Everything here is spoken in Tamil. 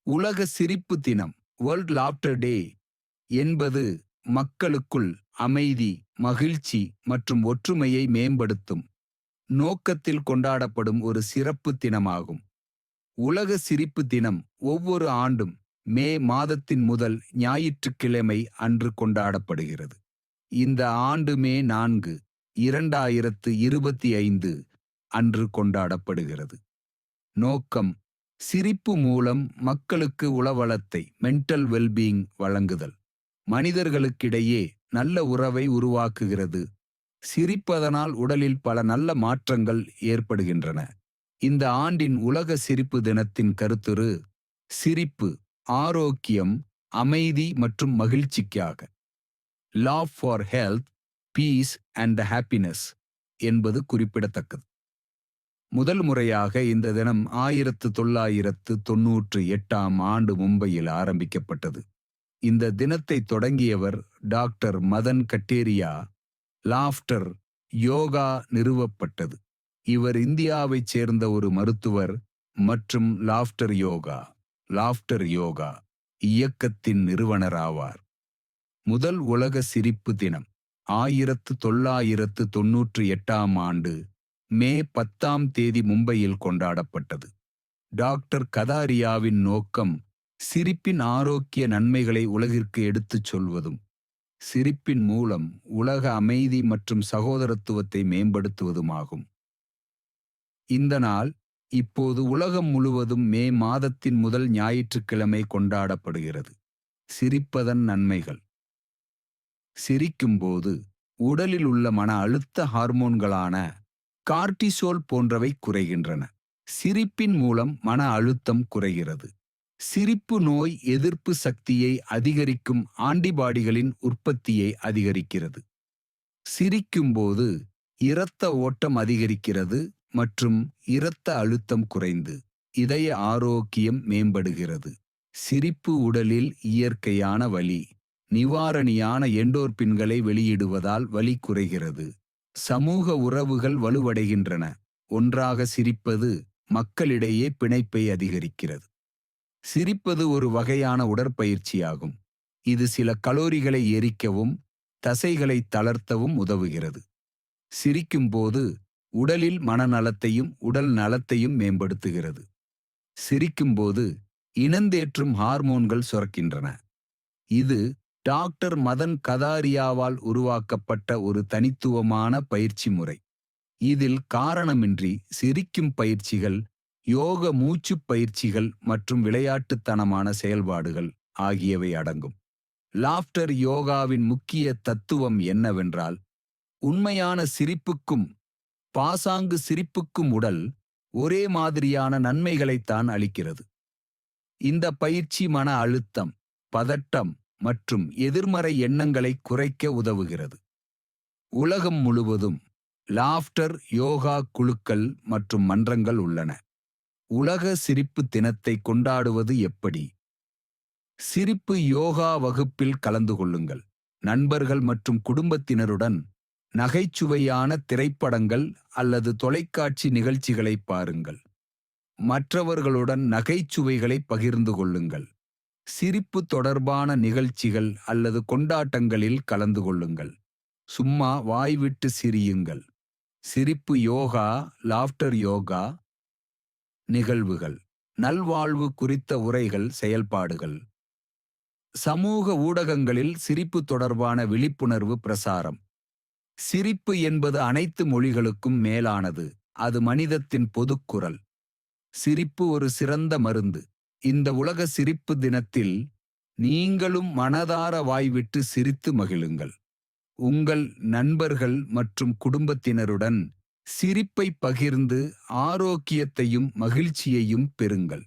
உலக சிரிப்பு தினம் வேர்ல்ட் லாஃப்டர் டே என்பது மக்களுக்குள் அமைதி, மகிழ்ச்சி மற்றும் ஒற்றுமையை மேம்படுத்தும் நோக்கத்தில் கொண்டாடப்படும் ஒரு சிறப்பு தினமாகும். உலக சிரிப்பு தினம் ஒவ்வொரு ஆண்டும் மே மாதத்தின் முதல் ஞாயிற்றுக்கிழமை அன்று கொண்டாடப்படுகிறது. இந்த ஆண்டு மே 4, 2025 அன்று கொண்டாடப்படுகிறது. நோக்கம்: சிரிப்பு மூலம் மக்களுக்கு உளவளத்தை மென்டல் வெல்பீயிங் வழங்குதல். மனிதர்களுக்கிடையே நல்ல உறவை உருவாக்குகிறது. சிரிப்பதனால் உடலில் பல நல்ல மாற்றங்கள் ஏற்படுகின்றன. இந்த ஆண்டின் உலக சிரிப்பு தினத்தின் கருத்துரு: சிரிப்பு, ஆரோக்கியம், அமைதி மற்றும் மகிழ்ச்சிக்காக. Love for health, peace and happiness என்பது குறிப்பிடத்தக்கது. முதல் முறையாக இந்த தினம் 1998ஆம் ஆண்டு மும்பையில் ஆரம்பிக்கப்பட்டது. இந்த தினத்தை தொடங்கியவர் டாக்டர் மதன் கட்டேரியா. லாஃப்டர் யோகா நிறுவப்பட்டது. இவர் இந்தியாவைச் சேர்ந்த ஒரு மருத்துவர் மற்றும் லாஃப்டர் யோகா இயக்கத்தின் நிறுவனர் ஆவார். முதல் உலக சிரிப்பு தினம் 1998ஆம் ஆண்டு மே 10ஆம் தேதி மும்பையில் கொண்டாடப்பட்டது. டாக்டர் கதாரியாவின் நோக்கம் சிரிப்பின் ஆரோக்கிய நன்மைகளை உலகிற்கு எடுத்துச் சொல்வதும், சிரிப்பின் மூலம் உலக அமைதி மற்றும் சகோதரத்துவத்தை மேம்படுத்துவதுமாகும். இந்த நாள் இப்போது உலகம் முழுவதும் மே மாதத்தின் முதல் ஞாயிற்றுக்கிழமை கொண்டாடப்படுகிறது. சிரிப்பதன் நன்மைகள்: சிரிக்கும்போது உடலில் உள்ள மன அழுத்த ஹார்மோன்களான கார்டிசோல் போன்றவை குறைகின்றன. சிரிப்பின் மூலம் மன அழுத்தம் குறைகிறது. சிரிப்பு நோய் எதிர்ப்பு சக்தியை அதிகரிக்கும் ஆன்டிபாடிகளின் உற்பத்தியை அதிகரிக்கிறது. சிரிக்கும்போது இரத்த ஓட்டம் அதிகரிக்கிறது மற்றும் இரத்த அழுத்தம் குறைந்து இதய ஆரோக்கியம் மேம்படுகிறது. சிரிப்பு உடலில் இயற்கையான வலி நிவாரணியான எண்டோர்பின்களை வெளியிடுவதால் வலி குறைகிறது. சமூக உறவுகள் வலுவடைகின்றன. ஒன்றாக சிரிப்பது மக்களிடையே பிணைப்பை அதிகரிக்கிறது. சிரிப்பது ஒரு வகையான உடற்பயிற்சியாகும். இது சில கலோரிகளை எரிக்கவும் தசைகளை தளர்த்தவும் உதவுகிறது. சிரிக்கும்போது உடலில் மனநலத்தையும் உடல் நலத்தையும் மேம்படுத்துகிறது. சிரிக்கும்போது இனந்தேற்றும் ஹார்மோன்கள் சுரக்கின்றன. இது டாக்டர் மதன் கதாரியாவால் உருவாக்கப்பட்ட ஒரு தனித்துவமான பயிற்சி முறை. இதில் காரணமின்றி சிரிக்கும் பயிற்சிகள், யோக மூச்சுப் பயிற்சிகள் மற்றும் விளையாட்டுத்தனமான செயல்பாடுகள் ஆகியவை அடங்கும். லாஃப்டர் யோகாவின் முக்கிய தத்துவம் என்னவென்றால், உண்மையான சிரிப்புக்கும் பாசாங்கு சிரிப்புக்கும் உடல் ஒரே மாதிரியான நன்மைகளைத்தான் அளிக்கிறது. இந்த பயிற்சி மன அழுத்தம், பதட்டம் மற்றும் எதிர்மறை எண்ணங்களை குறைக்க உதவுகிறது. உலகம் முழுவதும் லாஃப்டர் யோகா குழுக்கள் மற்றும் மன்றங்கள் உள்ளன. உலக சிரிப்பு தினத்தை கொண்டாடுவது எப்படி? சிரிப்பு யோகா வகுப்பில் கலந்து கொள்ளுங்கள். நண்பர்கள் மற்றும் குடும்பத்தினருடன் நகைச்சுவையான திரைப்படங்கள் அல்லது தொலைக்காட்சி நிகழ்ச்சிகளை பாருங்கள். மற்றவர்களுடன் நகைச்சுவைகளை பகிர்ந்து கொள்ளுங்கள். சிரிப்பு தொடர்பான நிகழ்ச்சிகள் அல்லது கொண்டாட்டங்களில் கலந்து கொள்ளுங்கள். சும்மா வாய்விட்டு சிரியுங்கள். சிரிப்பு யோகா, லாஃப்டர் யோகா நிகழ்வுகள், நல்வாழ்வு குறித்த உரைகள், செயல்பாடுகள். சமூக ஊடகங்களில் சிரிப்பு தொடர்பான விழிப்புணர்வு பிரசாரம். சிரிப்பு என்பது அனைத்து மொழிகளுக்கும் மேலானது. அது மனிதத்தின் பொதுக்குரல். சிரிப்பு ஒரு சிறந்த மருந்து. இந்த உலக சிரிப்பு தினத்தில் நீங்களும் மனதார வாய்விட்டு சிரித்து மகிழுங்கள். உங்கள் நண்பர்கள் மற்றும் குடும்பத்தினருடன் சிரிப்பை பகிர்ந்து ஆரோக்கியத்தையும் மகிழ்ச்சியையும் பெறுங்கள்.